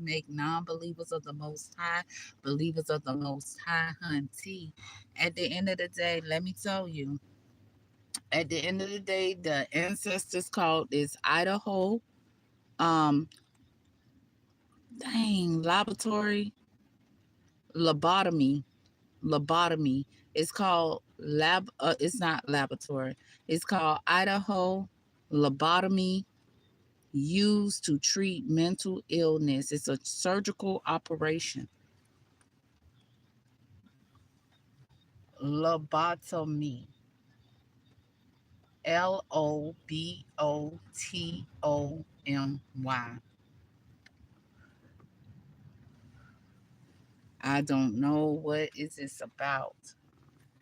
make non-believers of the Most High believers of the Most High, hunty. At the end of the day, let me tell you, at the end of the day, the ancestors called this Idaho, um, laboratory, lobotomy, lobotomy. It's called it's not laboratory. It's called Idaho lobotomy used to treat mental illness. It's a surgical operation. Lobotomy. Lobotomy. I don't know what is this about,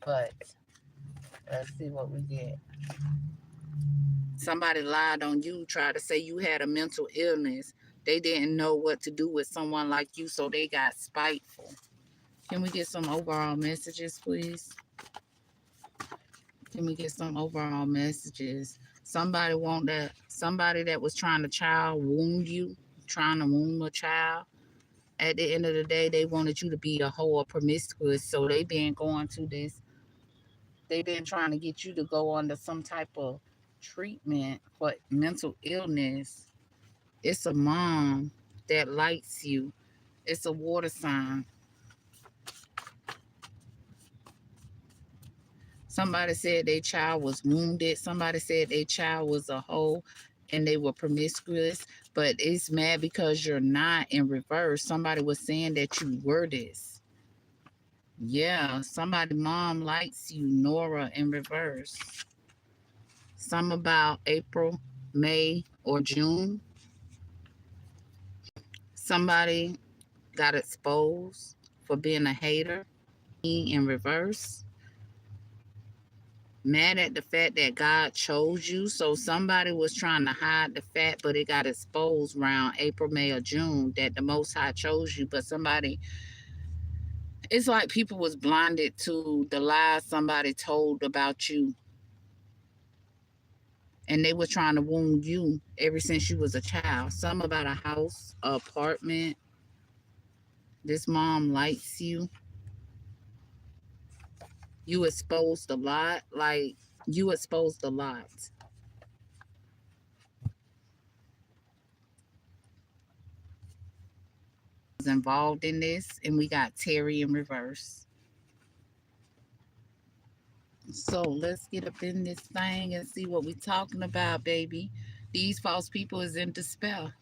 but let's see what we get. Somebody lied on you, tried to say you had a mental illness. They didn't know what to do with someone like you, so they got spiteful. Can we get some overall messages, please? Can we get some overall messages? Somebody that was trying to child wound you, trying to wound a child. At the end of the day, they wanted you to be a whole or promiscuous, so they been going to this. They been trying to get you to go under some type of treatment for mental illness. It's a mom that likes you. It's a water sign. Somebody said their child was wounded. Somebody said their child was a hoe and they were promiscuous. But it's mad because you're not in reverse. Somebody was saying that you were this. Yeah, somebody mom likes you, Nora, in reverse. Some about April, May, or June. Somebody got exposed for being a hater in reverse. Mad at the fact that God chose you. So somebody was trying to hide the fact, but it got exposed around April, May, or June that the Most High chose you. But somebody, it's like people was blinded to the lies somebody told about you. And they were trying to wound you ever since you was a child. Some about a house, a apartment. This mom likes you. You exposed a lot. Like, you exposed a lot. Was involved in this, and we got Terry in reverse. So let's get up in this thing and see what we talking about, baby. These false people is in despair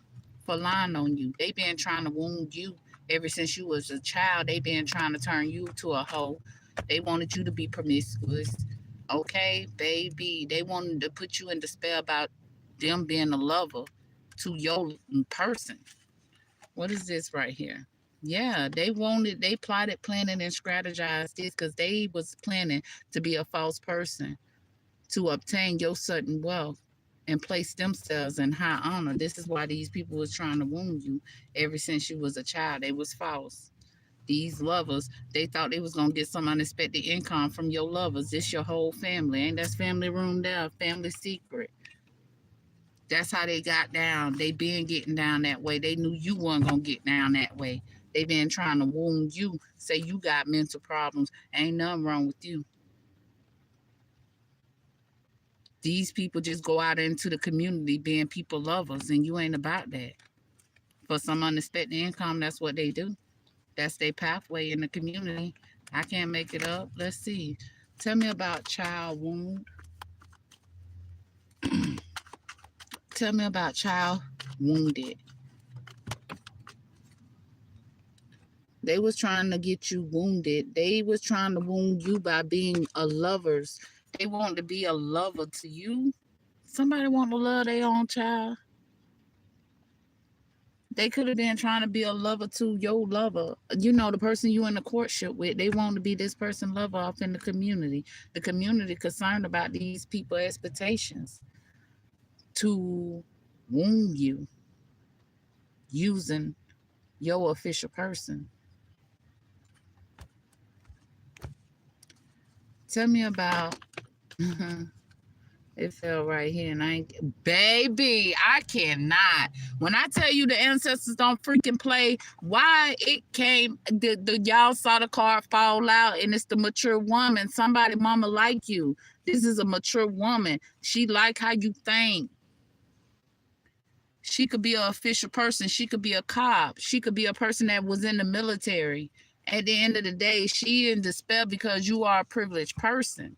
for lying on you. They been trying to wound you ever since you was a child. They been trying to turn you to a hoe. They wanted you to be promiscuous. Okay, baby. They wanted to put you in despair about them being a lover to your person. What is this right here? Yeah, they plotted, planning, and strategized this because they was planning to be a false person to obtain your sudden wealth and place themselves in high honor. This is why these people was trying to wound you ever since you was a child. They was false. These lovers, they thought they was gonna get some unexpected income from your lovers. This your whole family. Ain't that's family room there? Family secret. That's how they got down. They been getting down that way. They knew you weren't gonna get down that way. They been trying to wound you, say you got mental problems. Ain't nothing wrong with you. These people just go out into the community being people lovers, and you ain't about that. For some unexpected income, that's what they do. That's their pathway in the community. I can't make it up. Let's see. Tell me about child wound. Tell me about child wounded. They was trying to get you wounded. They was trying to wound you by being a lovers. They want to be a lover to you. Somebody want to love their own child. They could have been trying to be a lover to your lover. You know, the person you in the courtship with, they want to be this person lover off in the community. The community concerned about these people expectations to wound you using your official person. Tell me about It fell right here, and I ain't, baby, I cannot. When I tell you the ancestors don't freaking play, why it came, the y'all saw the card fall out, and it's the mature woman. Somebody, mama, like you. This is a mature woman. She like how you think. She could be an official person. She could be a cop. She could be a person that was in the military. At the end of the day, she in despair because you are a privileged person.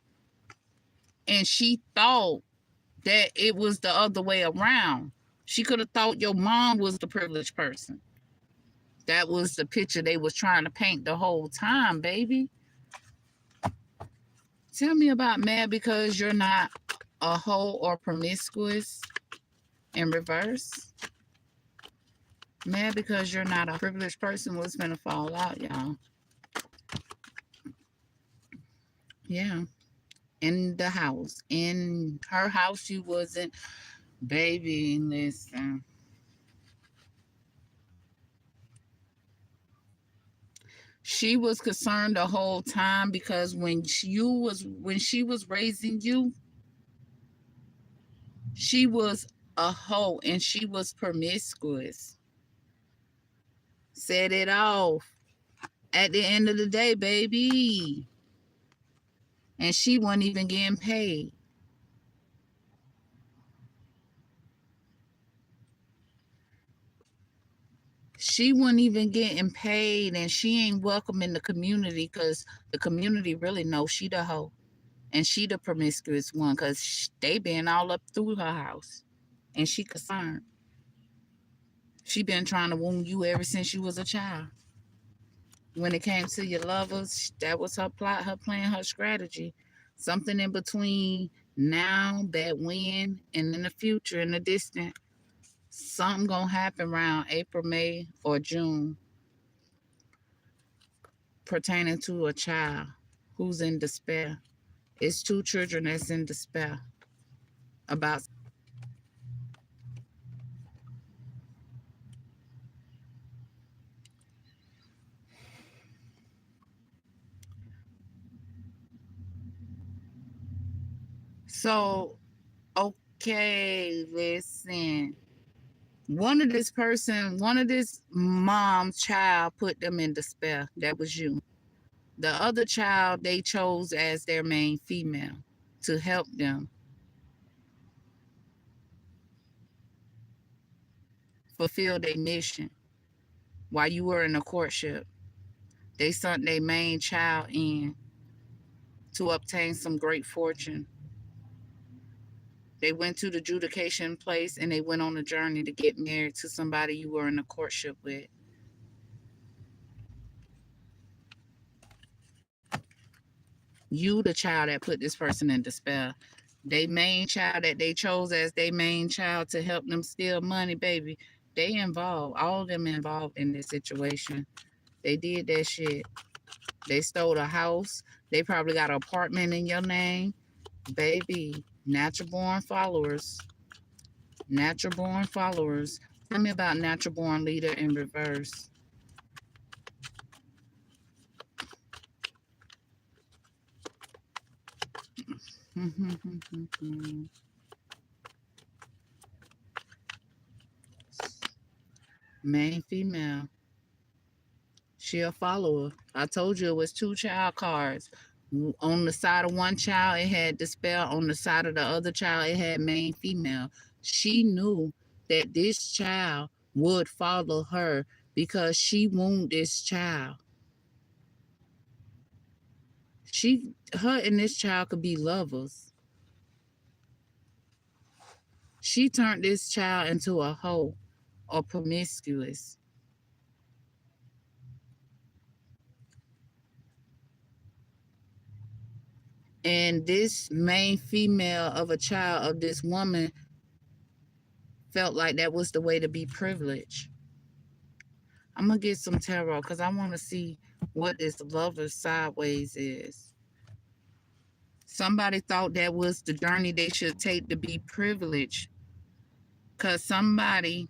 And she thought that it was the other way around. She could have thought your mom was the privileged person. That was the picture they was trying to paint the whole time, baby. Tell me about mad because you're not a hoe or promiscuous in reverse. Mad because you're not a privileged person. What's gonna fall out, y'all? Yeah. In the house. In her house, you wasn't. Baby, listen. She was concerned the whole time because when she was raising you, she was a hoe and she was promiscuous. Set it off. At the end of the day, baby. And she wasn't even getting paid. She wasn't even getting paid, and she ain't welcome in the community because the community really knows she the hoe. And she the promiscuous one because they been all up through her house. And she concerned. She been trying to wound you ever since you was a child. When it came to your lovers, that was her plot, her plan, her strategy. Something in between now, that when, and in the future, in the distant. Something gonna happen around April, May, or June pertaining to a child who's in despair. It's two children that's in despair about. So, okay, listen. One of this mom's child put them in despair. That was you. The other child they chose as their main female to help them fulfill their mission while you were in a courtship. They sent their main child in to obtain some great fortune. They went to the adjudication place and they went on a journey to get married to somebody you were in a courtship with. You, the child that put this person in despair. They main child that they chose as their main child to help them steal money, baby. They involved, all of them involved in this situation. They did that shit. They stole a house. They probably got an apartment in your name. Baby, natural born followers. Natural born followers. Tell me about natural born leader in reverse. Main female. She a follower. I told you it was two child cards. On the side of one child, it had despair. On the side of the other child, it had main female. She knew that this child would follow her because she wounded this child. Her and this child could be lovers. She turned this child into a hoe or promiscuous. And this main female of a child of this woman felt like that was the way to be privileged. I'm gonna get some tarot because I want to see what this lover sideways is. Somebody thought that was the journey they should take to be privileged because somebody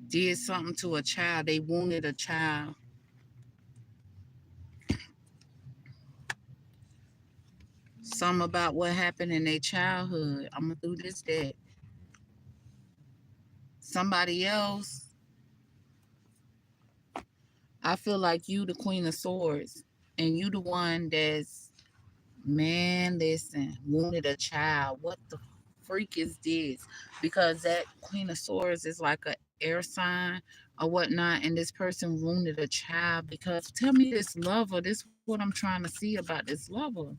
did something to a child. They wounded a child. Some about what happened in their childhood. I'm gonna do this, that. Somebody else, I feel like you the Queen of Swords, and you the one that's, man, listen, wounded a child. What the freak is this? Because that Queen of Swords is like a air sign or whatnot, and this person wounded a child. Because tell me, this lover, this what I'm trying to see about this lover.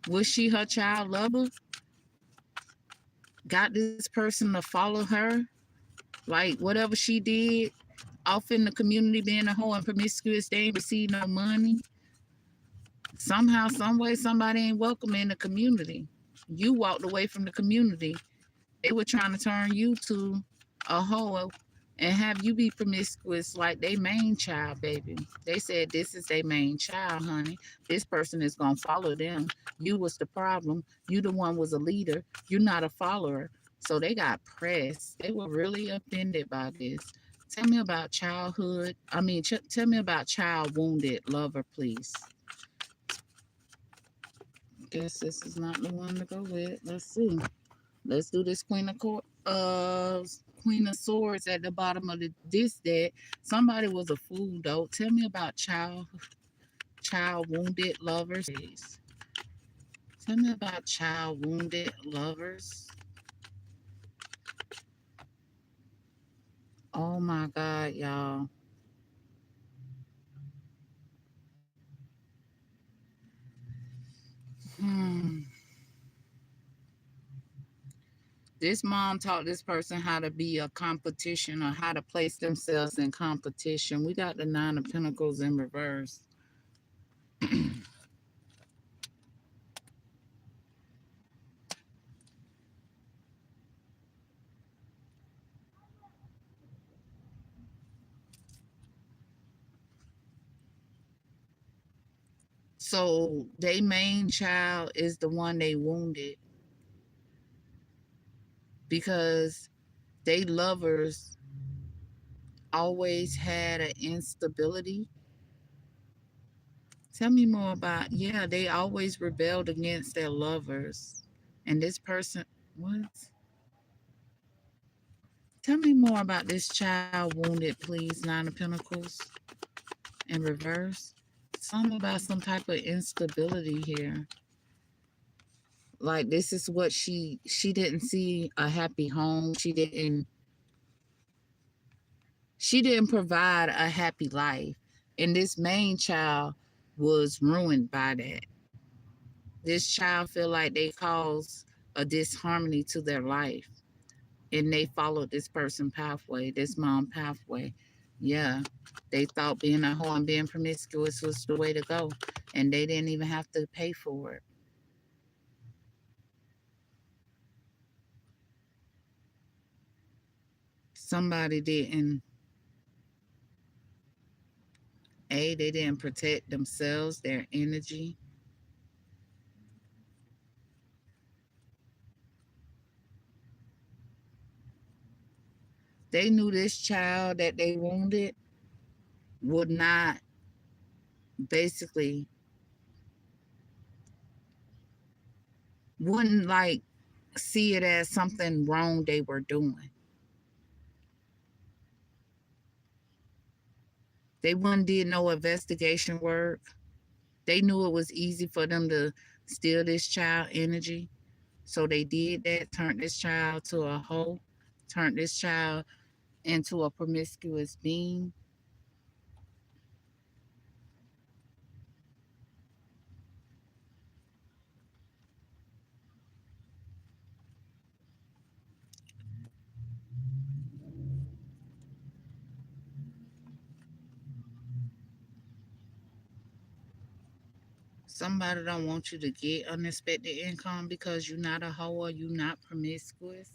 Was she her child lover? Got this person to follow her? Like whatever she did off in the community being a hoe and promiscuous, they ain't receive no money. Somehow, some way, somebody ain't welcome in the community. You walked away from the community. They were trying to turn you to a hoe and have you be promiscuous like they main child, baby. They said this is their main child, honey. This person is gonna follow them. You was the problem. You the one was a leader. You're not a follower. So they got pressed. They were really offended by this. Tell me about childhood. Tell me about child wounded lover, please. Guess this is not the one to go with. Let's see. Let's do this Queen of Swords at the bottom of this deck. Somebody was a fool though. Tell me about child wounded lovers. Please. Tell me about child wounded lovers. Oh my God, y'all. Hmm. This mom taught this person how to be a competition or how to place themselves in competition. We got the Nine of Pentacles in reverse. So they main child is the one they wounded because they lovers always had an instability. Tell me more about, yeah, they always rebelled against their lovers. And this person, what? Tell me more about this child wounded, please. Nine of Pentacles in reverse. Something about some type of instability here. Like this is what she didn't see a happy home. She didn't provide a happy life. And this main child was ruined by that. This child feel like they caused a disharmony to their life. And they followed this person pathway, this mom pathway. Yeah. They thought being a hoe and being promiscuous was the way to go. And they didn't even have to pay for it. Somebody didn't, they didn't protect themselves, their energy. They knew this child that they wounded would not basically, wouldn't like see it as something wrong they were doing. They wouldn't did no investigation work. They knew it was easy for them to steal this child energy. So they did that, turned this child to a hoe, turned this child into a promiscuous being. Somebody don't want you to get unexpected income because you're not a hoe or you're not promiscuous.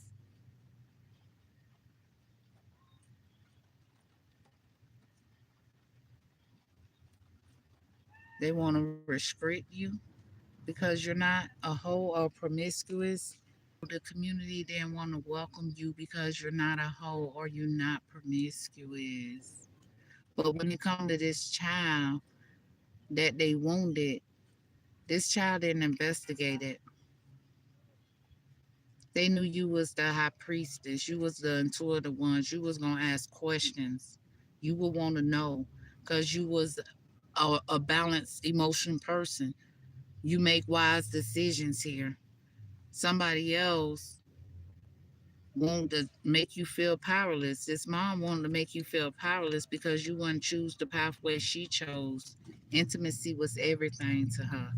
They want to restrict you because you're not a hoe or promiscuous. The community didn't want to welcome you because you're not a hoe or you're not promiscuous. But when it comes to this child that they wounded, This child didn't investigate it. They knew you was the high priestess. You was the intuitive ones. You was gonna ask questions. You would want to know, cause you was a balanced emotion person. You make wise decisions here. Somebody else wanted to make you feel powerless. This mom wanted to make you feel powerless because you wouldn't choose the pathway she chose. Intimacy was everything to her,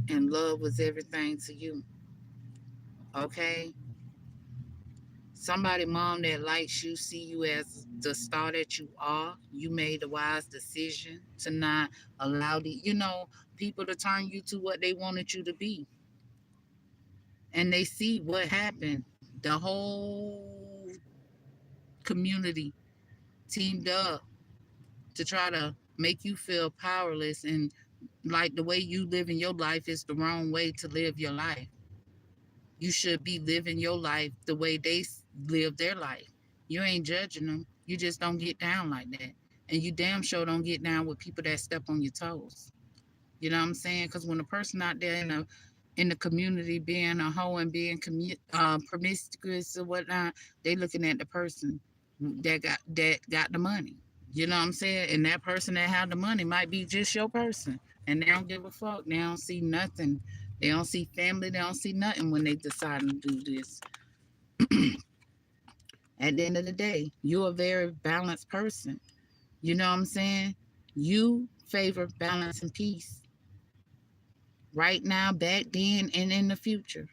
and love was everything to you. Okay? Somebody, mom, that likes you, see you as the star that you are. You made a wise decision to not allow people to turn you to what they wanted you to be. And they see what happened. The whole community teamed up to try to make you feel powerless, and like the way you live in your life is the wrong way to live your life. You should be living your life the way they live their life. You ain't judging them. You just don't get down like that. And you damn sure don't get down with people that step on your toes. You know what I'm saying? Because when a person out there in the community being a hoe and being promiscuous or whatnot, they looking at the person that got the money. You know what I'm saying? And that person that had the money might be just your person. And they don't give a fuck. They don't see nothing. They don't see family. They don't see nothing when they decide to do this. At the end of the day, you're a very balanced person. You know what I'm saying? You favor balance and peace right now, back then, and in the future.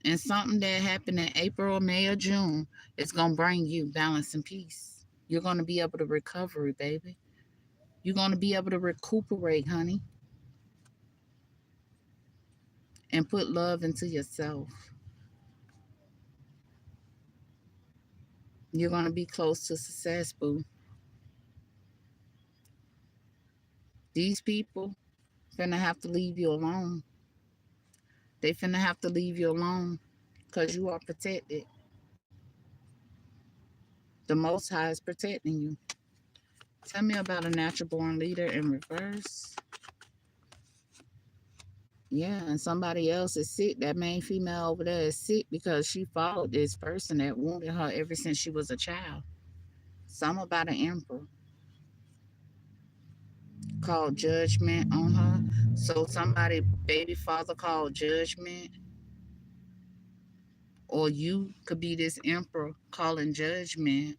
And something that happened in April, May, or June is going to bring you balance and peace. You're going to be able to recover, baby. You're going to be able to recuperate, honey, and put love into yourself. You're going to be close to success, boo. These people finna have to leave you alone. They finna have to leave you alone because you are protected. The Most High is protecting you. Tell me about a natural born leader in reverse. Yeah, and somebody else is sick. That main female over there is sick because she followed this person that wounded her ever since she was a child. Some about an emperor called judgment on her. So somebody baby father called judgment, or you could be this emperor calling judgment.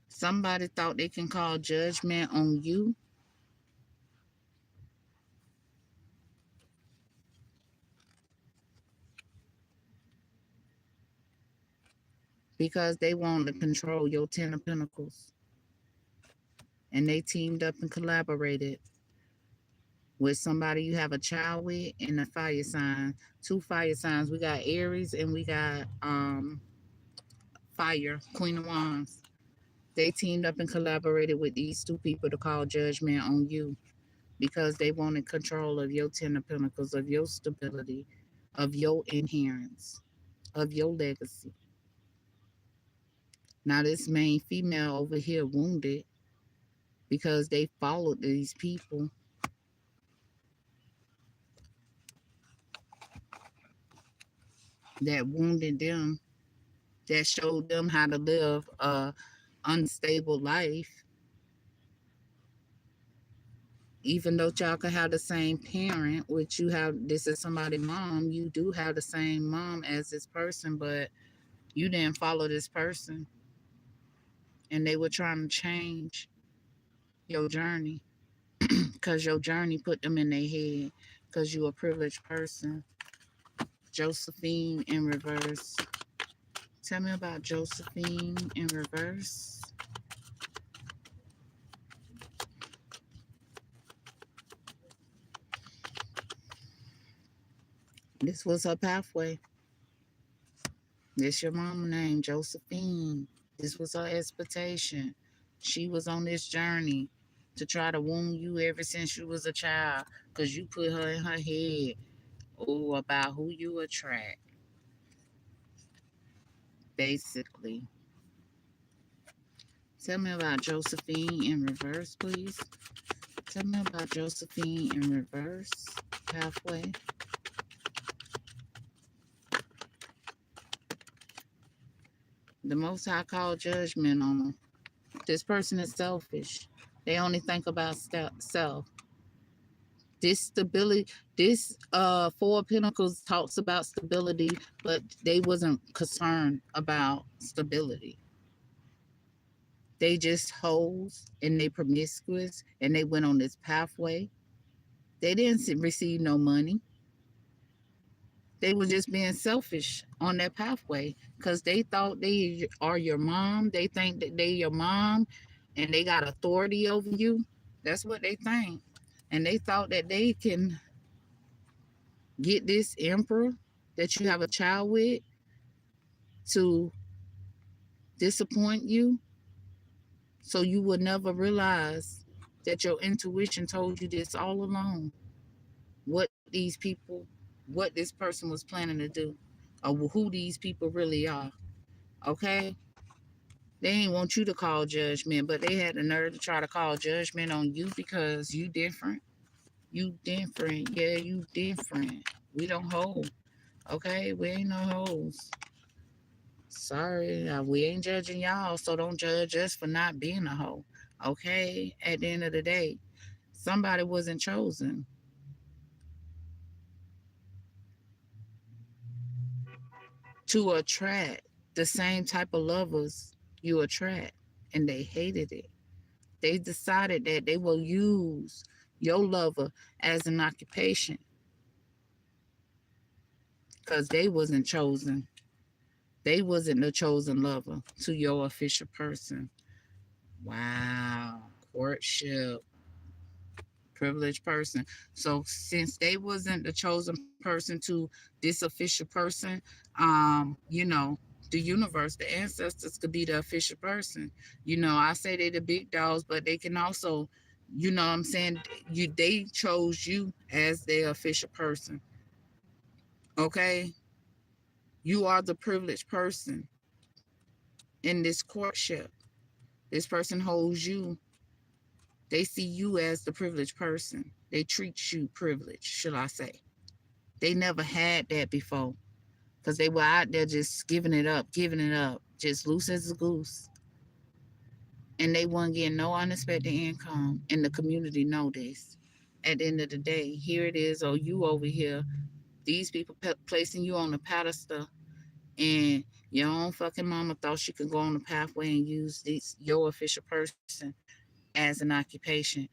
Somebody thought they can call judgment on you because they want to control your Ten of Pentacles. And they teamed up and collaborated with somebody you have a child with and a fire sign. Two fire signs. We got Aries and we got fire, Queen of Wands. They teamed up and collaborated with these two people to call judgment on you because they wanted control of your Ten of Pentacles, of your stability, of your inherence, of your legacy. Now this main female over here wounded because they followed these people that wounded them, that showed them how to live a unstable life. Even though y'all could have the same parent, which you have, this is somebody's mom, you do have the same mom as this person, but you didn't follow this person and they were trying to change your journey because your journey put them in their head because you're a privileged person. Josephine in reverse. Tell me about Josephine in reverse. This was her pathway. This your mama name, Josephine. This was her expectation. She was on this journey to try to wound you ever since she was a child because you put her in her head, oh, about who you attract, basically. Tell me about Josephine in reverse, please. Tell me about Josephine in reverse. Pathway. The Most High called judgment on them. This person is selfish. They only think about self. This stability, this Four of Pentacles talks about stability, but they wasn't concerned about stability. They just hoes and they promiscuous and they went on this pathway. They didn't receive no money. They were just being selfish on that pathway because they thought they are your mom. They think that they your mom and they got authority over you. That's what they think. And they thought that they can get this emperor that you have a child with to disappoint you so you would never realize that your intuition told you this all along. What these people, what this person was planning to do, or who these people really are. Okay? They ain't want you to call judgment, but they had the nerve to try to call judgment on you because you different. You different. Yeah, you different. We don't hold. Okay? We ain't no hoes. Sorry, we ain't judging y'all, so don't judge us for not being a hoe. Okay? At the end of the day, somebody wasn't chosen to attract the same type of lovers you attract, and they hated it. They decided that they will use your lover as an occupation because they wasn't chosen. They wasn't the chosen lover to your official person. Wow. Courtship. Privileged person. So since they wasn't the chosen person to this official person, the universe, the ancestors could be the official person. I say they the big dogs, but they can also, what I'm saying, they chose you as their official person. Okay? You are the privileged person in this courtship. This person holds you. They see you as the privileged person. They treat you privileged, should I say. They never had that before because they were out there just giving it up, just loose as a goose. And they weren't getting no unexpected income. And the community know this. At the end of the day, here it is, oh, you over here, these people placing you on the pedestal, and your own fucking mama thought she could go on the pathway and use your official person as an occupation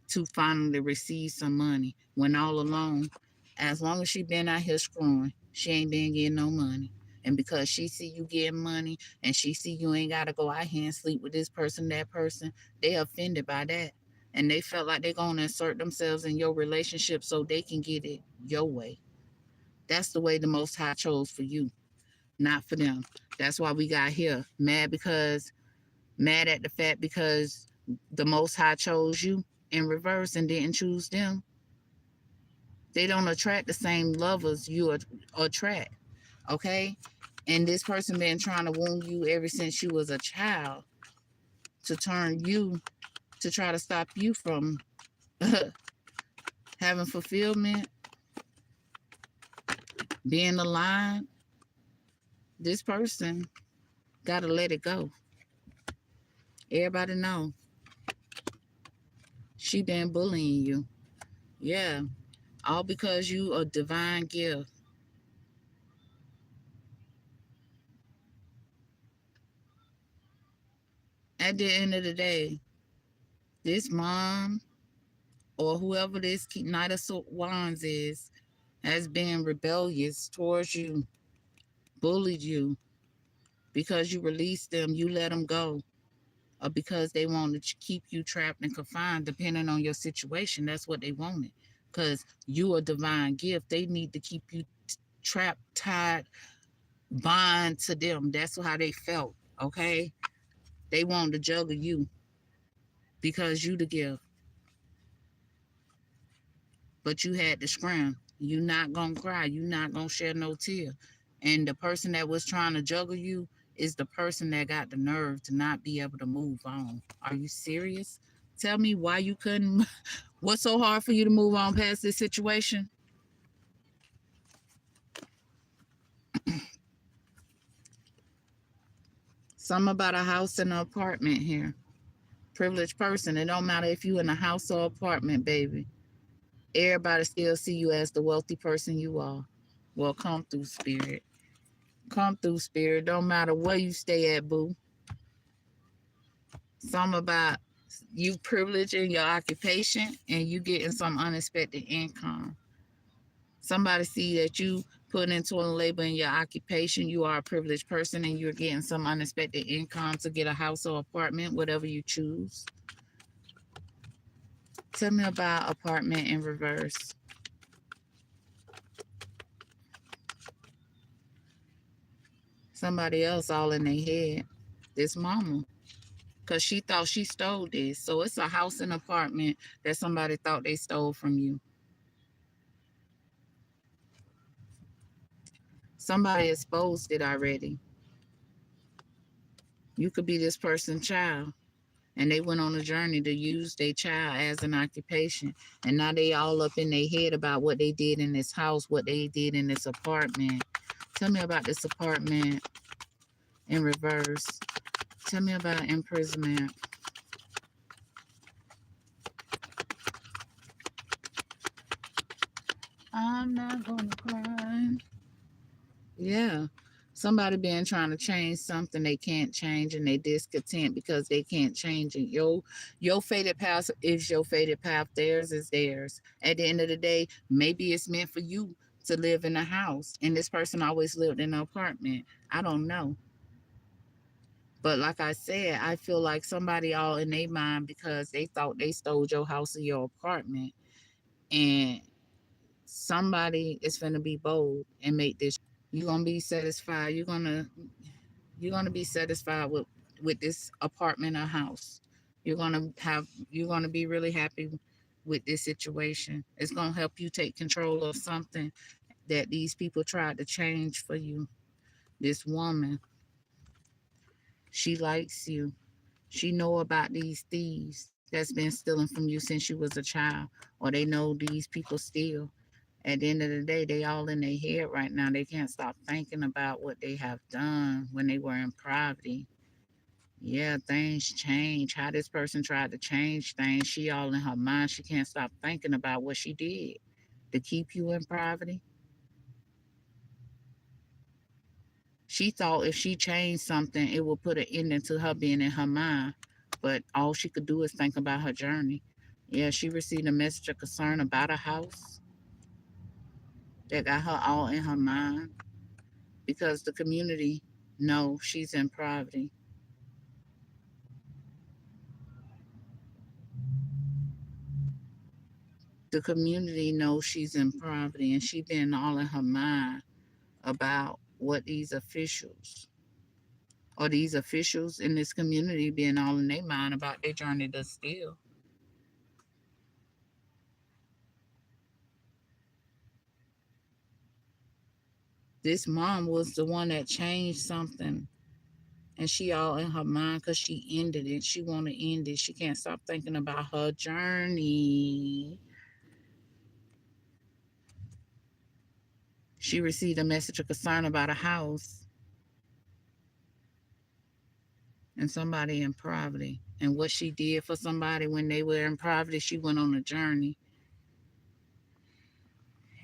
to finally receive some money when all along, as long as she been out here screwing, she ain't been getting no money. And because she see you getting money and she see you ain't got to go out here and sleep with this person, that person, they offended by that. And they felt like they're going to insert themselves in your relationship so they can get it your way. That's the way the Most High chose for you, not for them. That's why we got here. Mad at the fact because the Most High chose you in reverse and didn't choose them. They don't attract the same lovers you attract, okay? And this person been trying to wound you ever since you was a child to turn you, to try to stop you from having fulfillment, being aligned. This person got to let it go. Everybody know she been bullying you. Yeah, all because you a divine gift. At the end of the day, this mom or whoever this Knight of Wands is has been rebellious towards you, bullied you because you released them, you let them go, or because they wanted to keep you trapped and confined, depending on your situation. That's what they wanted. Because you a divine gift. They need to keep you trapped, tied, bind to them. That's how they felt, okay? They wanted to juggle you because you the gift. But you had to scram. You not gonna cry. You not gonna shed no tear. And the person that was trying to juggle you is the person that got the nerve to not be able to move on. Are you serious? Tell me why you couldn't. What's so hard for you to move on past this situation? Something about a house and an apartment here. Privileged person. It don't matter if you in a house or apartment, baby. Everybody still see you as the wealthy person you are. Well, come through, spirit. Come through, spirit. Don't matter where you stay at, boo. Some about you privilege in your occupation and you getting some unexpected income. Somebody see that you put into a labor in your occupation. You are a privileged person and you're getting some unexpected income to get a house or apartment, whatever you choose. Tell me about apartment in reverse. Somebody else all in their head. This mama. Because she thought she stole this. So it's a house and apartment that somebody thought they stole from you. Somebody exposed it already. You could be this person's child. And they went on a journey to use their child as an occupation. And now they all up in their head about what they did in this house, what they did in this apartment. Tell me about this apartment in reverse. Tell me about imprisonment. I'm not gonna cry. Yeah. Somebody been trying to change something they can't change and they discontent because they can't change it. Your fated path is your fated path. Theirs is theirs. At the end of the day, maybe it's meant for you to live in a house and this person always lived in an apartment. I don't know. But like I said, I feel like somebody all in their mind because they thought they stole your house or your apartment. And somebody is going to be bold and make this. You're gonna be satisfied. You're gonna be satisfied with this apartment or house. You're gonna be really happy with this situation. It's gonna help you take control of something that these people tried to change for you. This woman, she likes you. She know about these thieves that's been stealing from you since you was a child, or they know these people steal. At the end of the day, they all in their head right now. They can't stop thinking about what they have done when they were in poverty. Yeah, things change. How this person tried to change things, she all in her mind. She can't stop thinking about what she did to keep you in poverty. She thought if she changed something, it would put an ending to her being in her mind. But all she could do is think about her journey. Yeah, she received a message of concern about a house that got her all in her mind because the community know she's in poverty. The community knows she's in poverty and she been all in her mind about what these officials in this community being all in their mind about their journey to steal. This mom was the one that changed something and she all in her mind because she ended it. She want to end it. She can't stop thinking about her journey. She received a message of concern about a house and somebody in poverty. And what she did for somebody when they were in poverty, she went on a journey.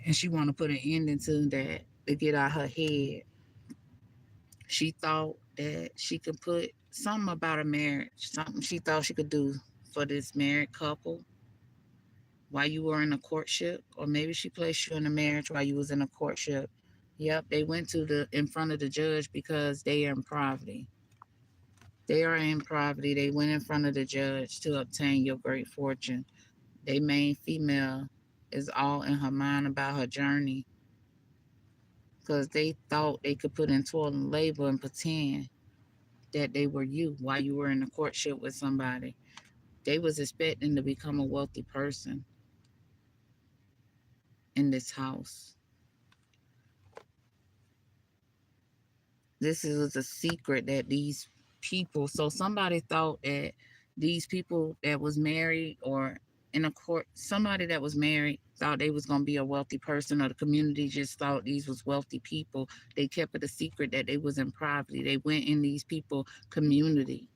And she want to put an ending to that to get out her head. She thought that she could put something about a marriage, something she thought she could do for this married couple while you were in a courtship, or maybe she placed you in a marriage while you was in a courtship. Yep, they went to the in front of the judge because they are in poverty. They are in poverty. They went in front of the judge to obtain your great fortune. They main female is all in her mind about her journey because they thought they could put in toil and labor and pretend that they were you while you were in a courtship with somebody. They was expecting to become a wealthy person in this house. This is a secret that these people, so somebody thought that these people that was married or in a court, somebody that was married thought they was going to be a wealthy person, or the community just thought these was wealthy people. They kept it a secret that they was in poverty. They went in these people community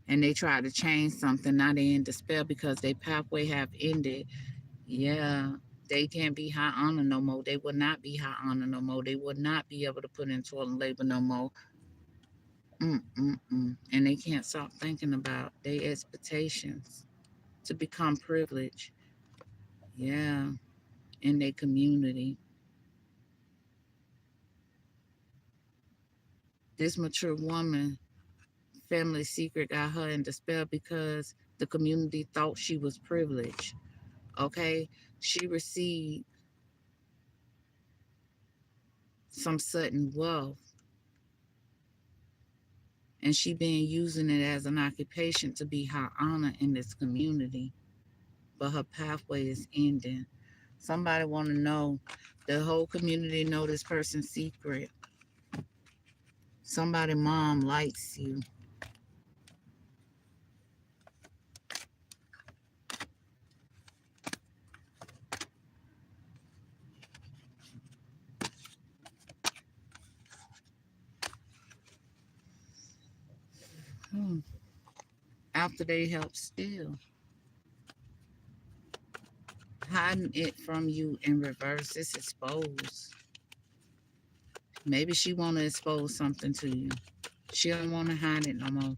and they tried to change something. Now they in despair because their pathway have ended. Yeah, they can't be high honor no more. They will not be high honor no more. They will not be able to put in toil and labor no more. And they can't stop thinking about their expectations to become privileged. Yeah, in their community. This mature woman, family secret got her in despair because the community thought she was privileged. Okay, she received some sudden wealth, and she been using it as an occupation to be high honor in this community. But her pathway is ending. Somebody want to know. The whole community know this person's secret. Somebody mom likes you. Hmm. After they help steal, hiding it from you in reverse, it's exposed. Maybe she want to expose something to you. She don't want to hide it no more.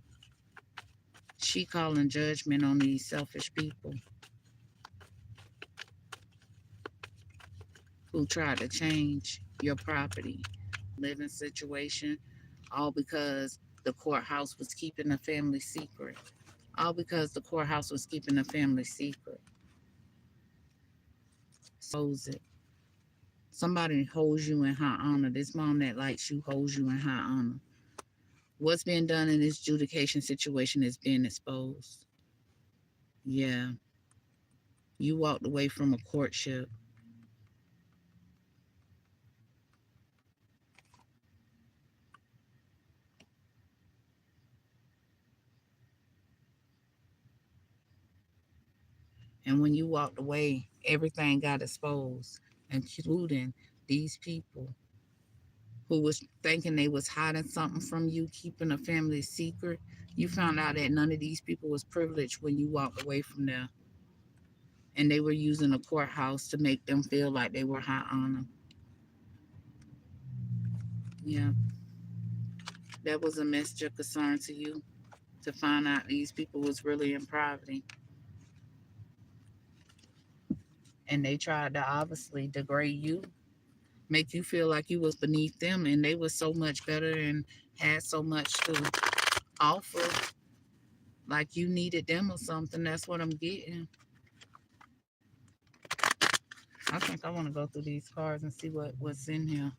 She calling judgment on these selfish people who tried to change your property, living situation, all because the courthouse was keeping a family secret. All because the courthouse was keeping a family secret. Expose it. Somebody holds you in high honor. This mom that likes you holds you in high honor. What's being done in this adjudication situation is being exposed. Yeah. You walked away from a courtship. And when you walked away, everything got exposed, including these people who was thinking they was hiding something from you, keeping a family secret. You found out that none of these people was privileged when you walked away from there. And they were using the courthouse to make them feel like they were high honor. Yeah, that was a major concern to you, to find out these people was really in poverty. And they tried to obviously degrade you, make you feel like you was beneath them, and they was so much better and had so much to offer, like you needed them or something. That's what I'm getting. I think I want to go through these cards and see what's in here.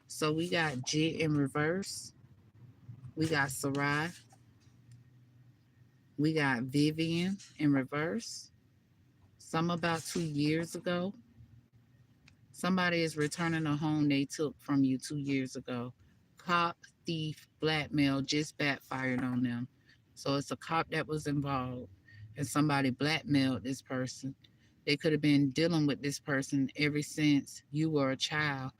So we got Jit in reverse. We got Sarai. We got Vivian in reverse. Some about 2 years ago. Somebody is returning a home they took from you 2 years ago. Cop, thief, blackmail just backfired on them. So it's a cop that was involved and somebody blackmailed this person. They could have been dealing with this person ever since you were a child.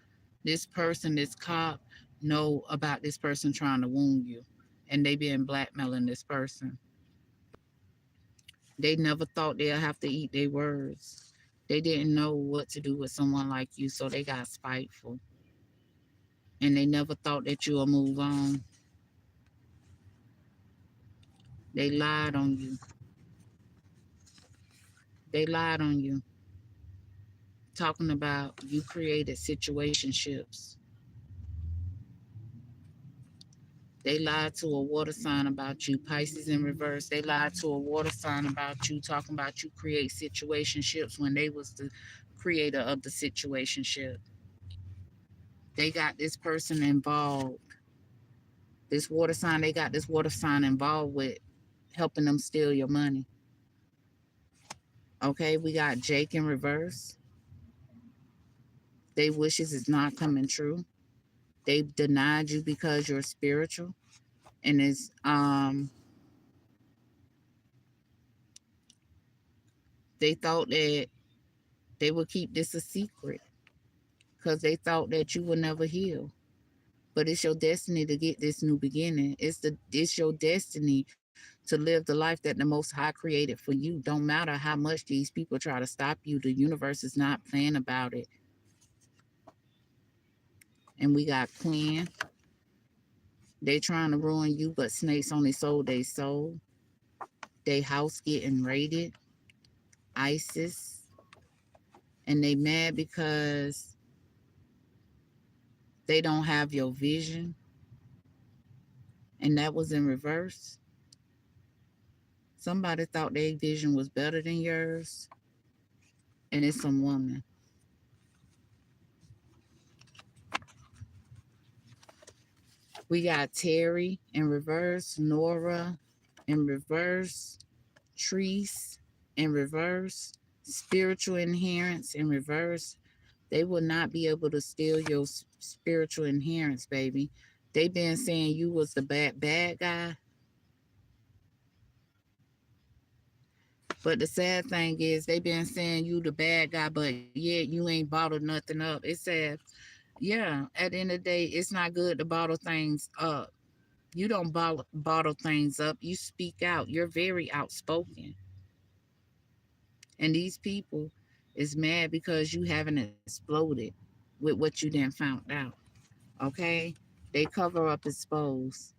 This person, this cop, know about this person trying to wound you. And they been blackmailing this person. They never thought they'd have to eat their words. They didn't know what to do with someone like you, so they got spiteful. And they never thought that you would move on. They lied on you. They lied on you, talking about you created situationships. They lied to a water sign about you, Pisces in reverse. They lied to a water sign about you, talking about you create situationships when they was the creator of the situationship. They got this person involved. This water sign, they got this water sign involved with helping them steal your money. Okay, we got Jake in reverse. They wishes is not coming true. They denied you because you're spiritual, and they thought that they would keep this a secret because they thought that you would never heal. But it's your destiny to get this new beginning. It's your destiny to live the life that the Most High created for you. Don't matter how much these people try to stop you. The universe is not playing about it. And we got Quinn. They trying to ruin you, but snakes only sold they soul. They house getting raided. ISIS. And they mad because they don't have your vision. And that was in reverse. Somebody thought their vision was better than yours. And it's some woman. We got Terry in reverse, Nora in reverse, Treese in reverse, spiritual inherence in reverse. They will not be able to steal your spiritual inherence, baby. They been saying you was the bad guy. But the sad thing is they been saying you the bad guy, but yet you ain't bottled nothing up. It said, yeah, at the end of the day, it's not good to bottle things up. You don't bottle things up. You speak out. You're very outspoken. And these people is mad because you haven't exploded with what you then found out. Okay? They cover up expose.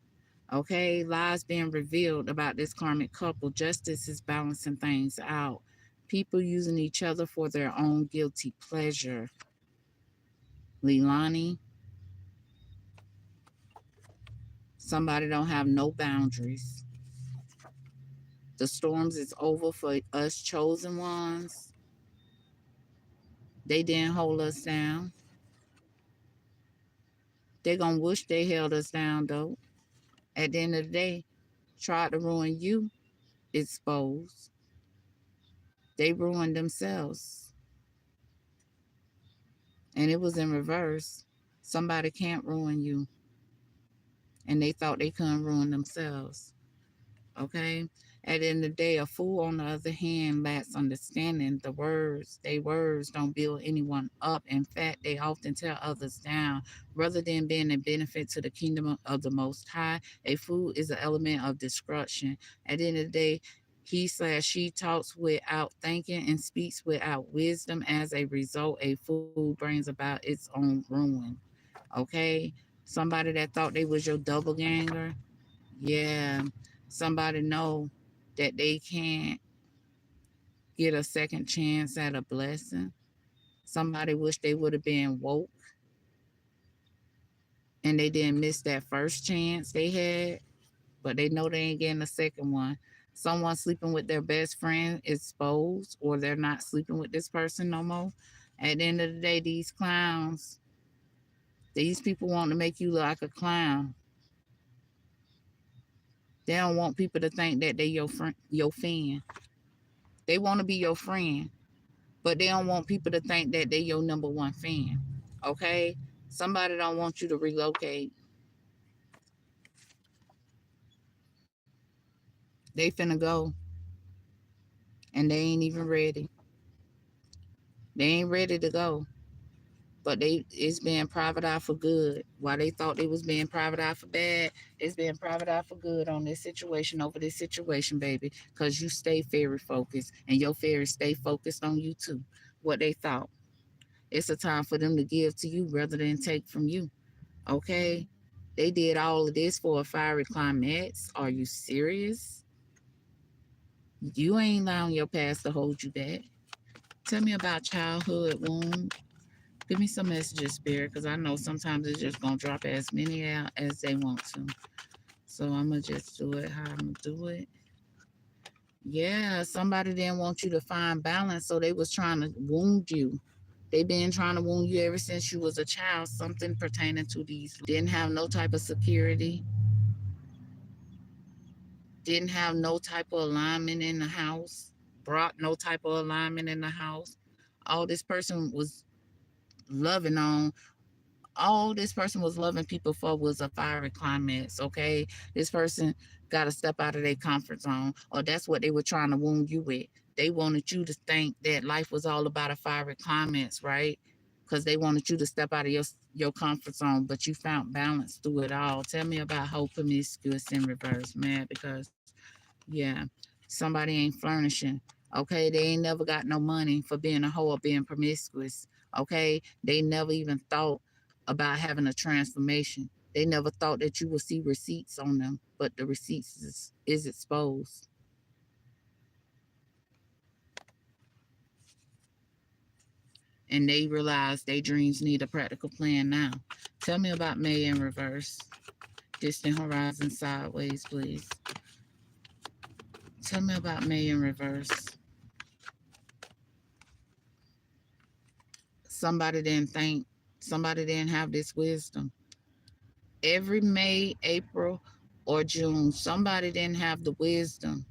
Okay? Lies being revealed about this karmic couple. Justice is balancing things out. People using each other for their own guilty pleasure. Leilani, somebody don't have no boundaries. The storms is over for us chosen ones. They didn't hold us down. They gonna wish they held us down though. At the end of the day, tried to ruin you, exposed. They ruined themselves. And it was in reverse. Somebody can't ruin you. And they thought they couldn't ruin themselves. Okay? At the end of the day, a fool, on the other hand, lacks understanding. They words don't build anyone up. In fact, they often tear others down. Rather than being a benefit to the kingdom of the Most High, a fool is an element of destruction. At the end of the day, he/she talks without thinking and speaks without wisdom. As a result, a fool brings about its own ruin. Okay? Somebody that thought they was your double ganger, yeah, somebody know that they can't get a second chance at a blessing. Somebody wish they would have been woke and they didn't miss that first chance they had, but they know they ain't getting a second one. Someone sleeping with their best friend exposed, or they're not sleeping with this person no more. At the end of the day, these clowns, these people want to make you look like a clown. They don't want people to think that they your friend, your fan. They want to be your friend, but they don't want people to think that they your number one fan. Okay? Somebody don't want you to relocate. They finna go and they ain't even ready. They ain't ready to go. But it's being private eye for good. While they thought they was being private eye for bad, it's being private eye for good on this situation over this situation, baby. Cause you stay fairy focused and your fairies stay focused on you too. What they thought. It's a time for them to give to you rather than take from you. Okay? They did all of this for a fiery climax. Are you serious? You ain't allowing your past to hold you back. Tell me about childhood wound. Give me some messages, Spirit, because I know sometimes it's just going to drop as many out as they want to. So I'm going to just do it how I'm going to do it. Yeah, somebody didn't want you to find balance, so they was trying to wound you. They been trying to wound you ever since you was a child, something pertaining to these. Didn't have no type of security. Didn't have no type of alignment in the house. Brought no type of alignment in the house. All this person was loving on all this person was loving people for was a fiery climax, okay? This person got to step out of their comfort zone, or that's what they were trying to wound you with. They wanted you to think that life was all about a fiery climax, right? Because they wanted you to step out of your comfort zone, but you found balance through it all. Tell me about hope promiscuous in reverse, man, because yeah, somebody ain't furnishing. Okay, they ain't never got no money for being a hoe or being promiscuous. Okay, they never even thought about having a transformation. They never thought that you would see receipts on them, but the receipts is exposed. And they realize their dreams need a practical plan now. Tell me about May in reverse. Distant horizon sideways, please. Tell me about May in reverse. Somebody didn't think, somebody didn't have this wisdom. Every May, April, or June, somebody didn't have the wisdom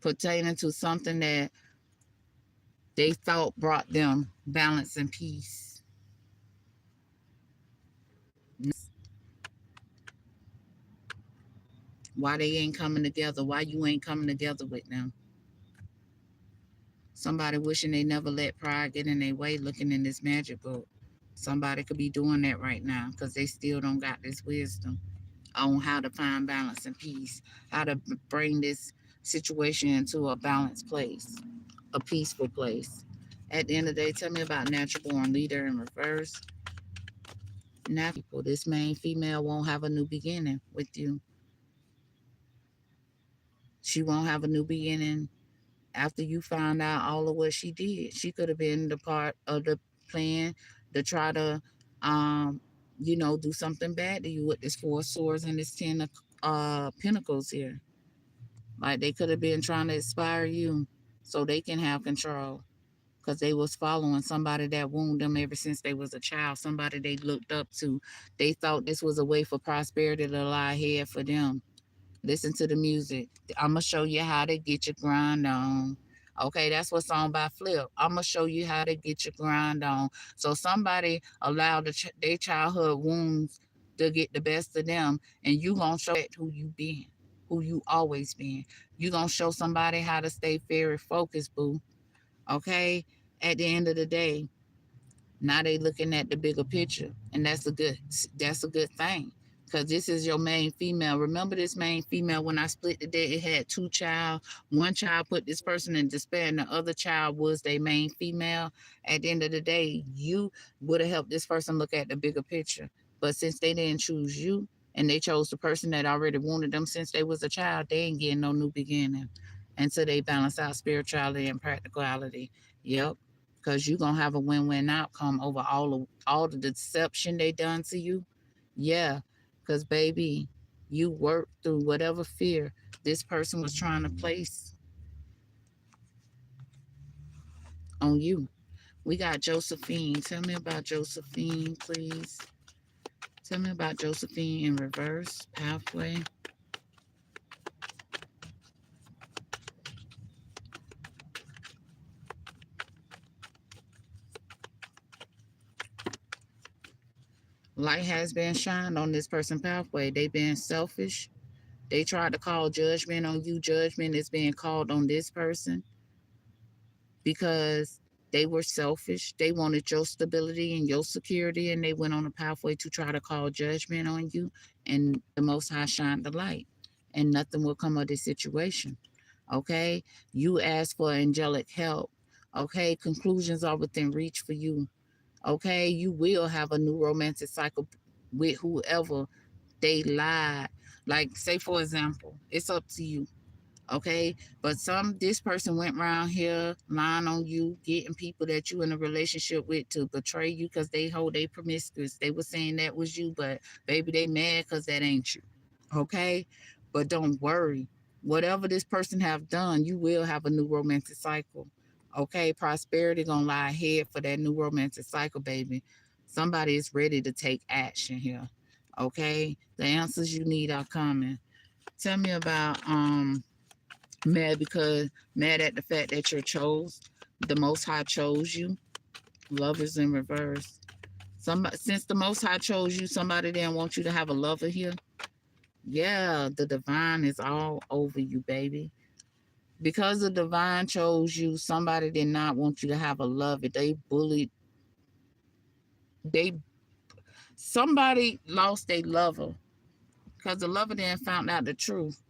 pertaining to something that they thought brought them balance and peace. Why they ain't coming together? Why you ain't coming together with them? Somebody wishing they never let pride get in their way looking in this magic book. Somebody could be doing that right now because they still don't got this wisdom on how to find balance and peace, how to bring this situation into a balanced place, a peaceful place. At the end of the day, tell me about natural born leader in reverse. Now, people, this main female won't have a new beginning with you. She won't have a new beginning after you find out all of what she did. She could have been the part of the plan to try to, um, do something bad to you with this four swords and this ten of pentacles here. Like they could have been trying to inspire you so they can have control. Because they was following somebody that wounded them ever since they was a child, somebody they looked up to. They thought this was a way for prosperity to lie ahead for them. Listen to the music. I'm going to show you how to get your grind on. Okay, that's what's on by Flip. I'm going to show you how to get your grind on. So somebody allowed their childhood wounds to get the best of them, and you going to show who you been, who you always been. You going to show somebody how to stay very focused, boo. Okay, at the end of the day, now they looking at the bigger picture, and that's a good thing. Because this is your main female. Remember this main female, when I split the day, it had two child. One child put this person in despair, and the other child was their main female. At the end of the day, you would have helped this person look at the bigger picture. But since they didn't choose you, and they chose the person that already wanted them since they was a child, they ain't getting no new beginning until they balance out spirituality and practicality. Yep, because you're gonna have a win-win outcome over all the deception they done to you. Yeah, because baby, you worked through whatever fear this person was trying to place on you. We got Josephine. Tell me about Josephine, please. Tell me about Josephine in reverse pathway. Light has been shined on this person pathway. They been selfish. They tried to call judgment on you. Judgment is being called on this person because they were selfish. They wanted your stability and your security, and they went on a pathway to try to call judgment on you. And the Most High shined the light, and nothing will come of this situation. Okay? You ask for angelic help. Okay? Conclusions are within reach for you. Okay? You will have a new romantic cycle with whoever they lied. Like, say, for example, it's up to you. Okay, but this person went around here lying on you, getting people that you in a relationship with to betray you because they hold they promiscuous. They were saying that was you, but baby, they mad because that ain't you. Okay, but don't worry. Whatever this person have done, you will have a new romantic cycle. Okay, prosperity gonna lie ahead for that new romantic cycle, baby. Somebody is ready to take action here. Okay, the answers you need are coming. Tell me about mad at the fact that you're chose. The Most High chose you. Lovers in reverse. Since the Most High chose you, somebody didn't want you to have a lover here. Yeah, the divine is all over you, baby. Because the divine chose you, somebody did not want you to have a lover. They bullied. They Somebody lost a lover because the lover then found out the truth.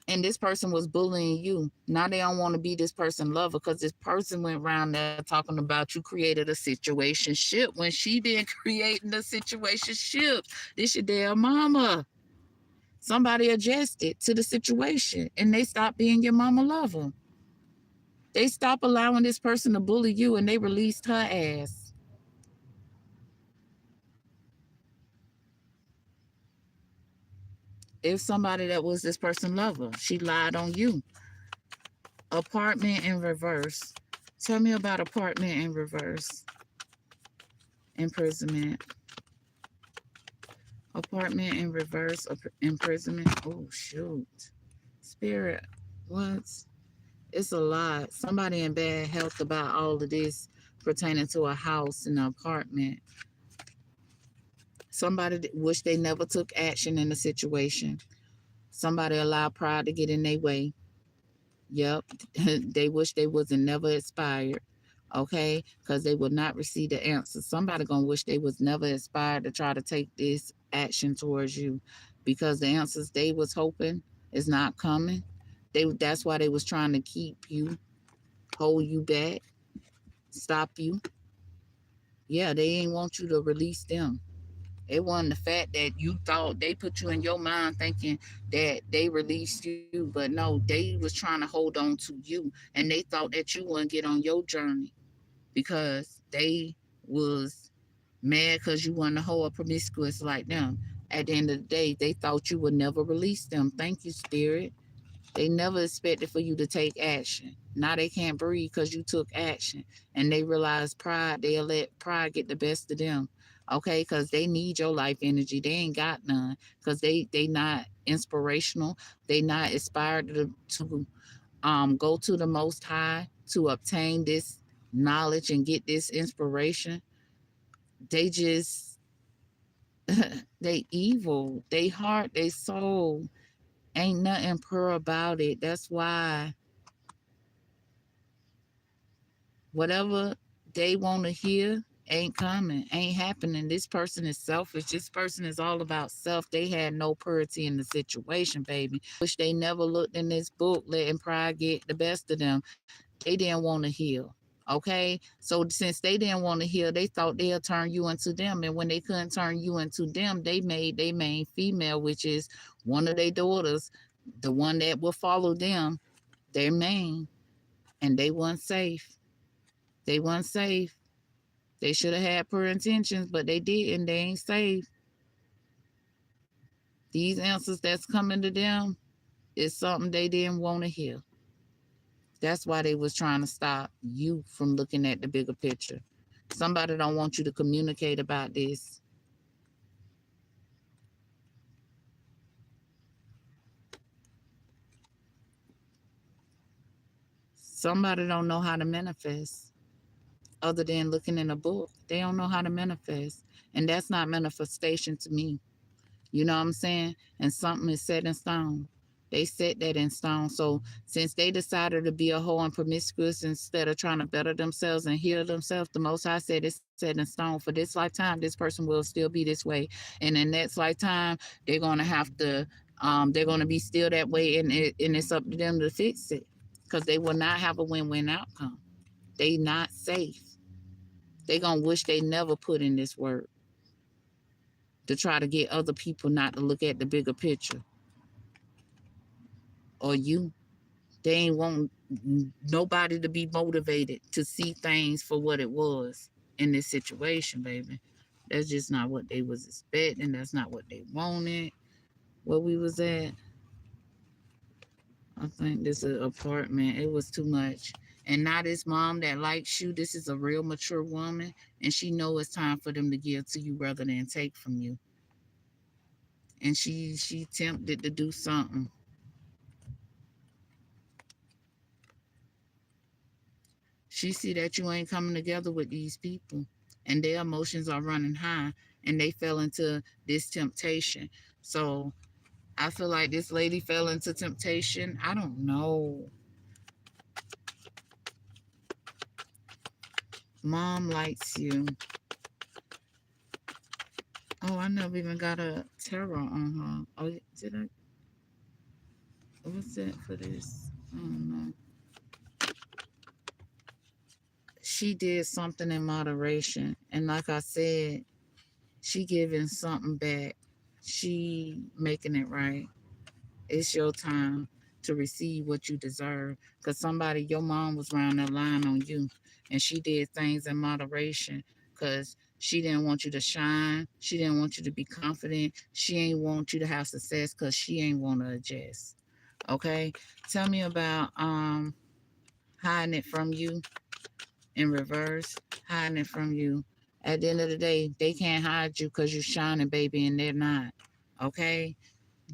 And this person was bullying you. Now they don't want to be this person lover because this person went around there talking about you created a situation ship when she been creating a situation ship. This your damn mama. Somebody adjusted to the situation and they stopped being your mama lover. They stopped allowing this person to bully you and they released her ass. If somebody that was this person lover, she lied on you. Apartment in reverse. Tell me about apartment in reverse. Imprisonment. Apartment in reverse. Imprisonment. Oh, shoot. Spirit. What? It's a lot. Somebody in bad health about all of this pertaining to a house and an apartment. Somebody wish they never took action in the situation. Somebody allowed pride to get in their way. Yep. They wish they wasn't never inspired. Okay, because they would not receive the answer. Somebody gonna wish they was never inspired to try to take this action towards you, because the answers they was hoping is not coming. That's why they was trying to keep you, hold you back, stop you. Yeah, they ain't want you to release them. It wasn't the fact that you thought they put you in your mind thinking that they released you, but no, they was trying to hold on to you, and they thought that you wouldn't get on your journey because they was mad because you wasn't a whole promiscuous like them. At the end of the day, they thought you would never release them. Thank you, Spirit. They never expected for you to take action. Now they can't breathe because you took action. And they realize pride, they'll let pride get the best of them. Okay, because they need your life energy. They ain't got none. Because they not inspirational. They not inspired to go to the most high to obtain this knowledge and get this inspiration. They just they evil. They heart, they soul. Ain't nothing pure about it. That's why whatever they want to hear ain't coming, ain't happening. This person is selfish. This person is all about self. They had no purity in the situation, baby. Wish they never looked in this book, letting pride get the best of them. They didn't want to heal. Okay, so since they didn't want to heal, they thought they'll turn you into them, and when they couldn't turn you into them, they made their main female, which is one of their daughters, the one that will follow them, their main, and they weren't safe. They weren't safe. They should have had pure intentions, but they didn't. They ain't safe. These answers that's coming to them is something they didn't want to hear. That's why they was trying to stop you from looking at the bigger picture. Somebody don't want you to communicate about this. Somebody don't know how to manifest other than looking in a book. They don't know how to manifest. And that's not manifestation to me. You know what I'm saying? And something is set in stone. They set that in stone. So since they decided to be a hoe and promiscuous instead of trying to better themselves and heal themselves, the Most High said it's set in stone. For this lifetime, this person will still be this way. And in next lifetime, they're gonna have to they're gonna be still that way, and it's up to them to fix it. Because they will not have a win-win outcome. They not safe. They gonna wish they never put in this work to try to get other people not to look at the bigger picture, or you. They ain't want nobody to be motivated to see things for what it was in this situation, baby. That's just not what they was expecting. That's not what they wanted. Where we was at, I think this apartment, it was too much. And now this mom that likes you, this is a real mature woman, and she know it's time for them to give to you rather than take from you. And she tempted to do something. She see that you ain't coming together with these people. and their emotions are running high, and they fell into this temptation. So I feel like this lady fell into temptation. I don't know. Mom likes you. Oh, I never even got a tarot on her. Oh, did I? What's that for this? I don't know. She did something in moderation, and like I said, she giving something back. She making it right. It's your time to receive what you deserve. Because somebody, your mom was around that line on you, and she did things in moderation because she didn't want you to shine. She didn't want you to be confident. She ain't want you to have success because she ain't want to adjust. Okay? Tell me about hiding it from you in reverse, hiding it from you. At the end of the day, they can't hide you because you're shining, baby, and they're not. Okay?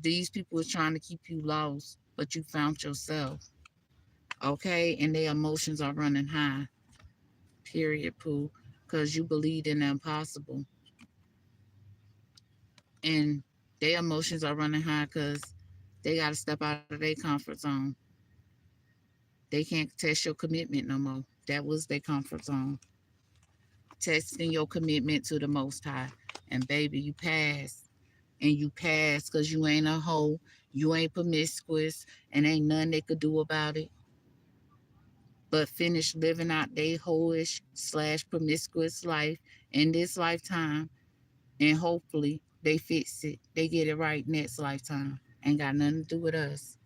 These people is trying to keep you lost, but you found yourself. Okay? And their emotions are running high. Period, Pooh. Because you believed in the impossible. And their emotions are running high because they got to step out of their comfort zone. They can't test your commitment no more. That was their comfort zone. Testing your commitment to the Most High. And baby, you passed. And you passed because you ain't a hoe. You ain't promiscuous. And ain't nothing they could do about it but finish living out their hoish/promiscuous life in this lifetime, and hopefully they fix it. They get it right next lifetime. Ain't got nothing to do with us.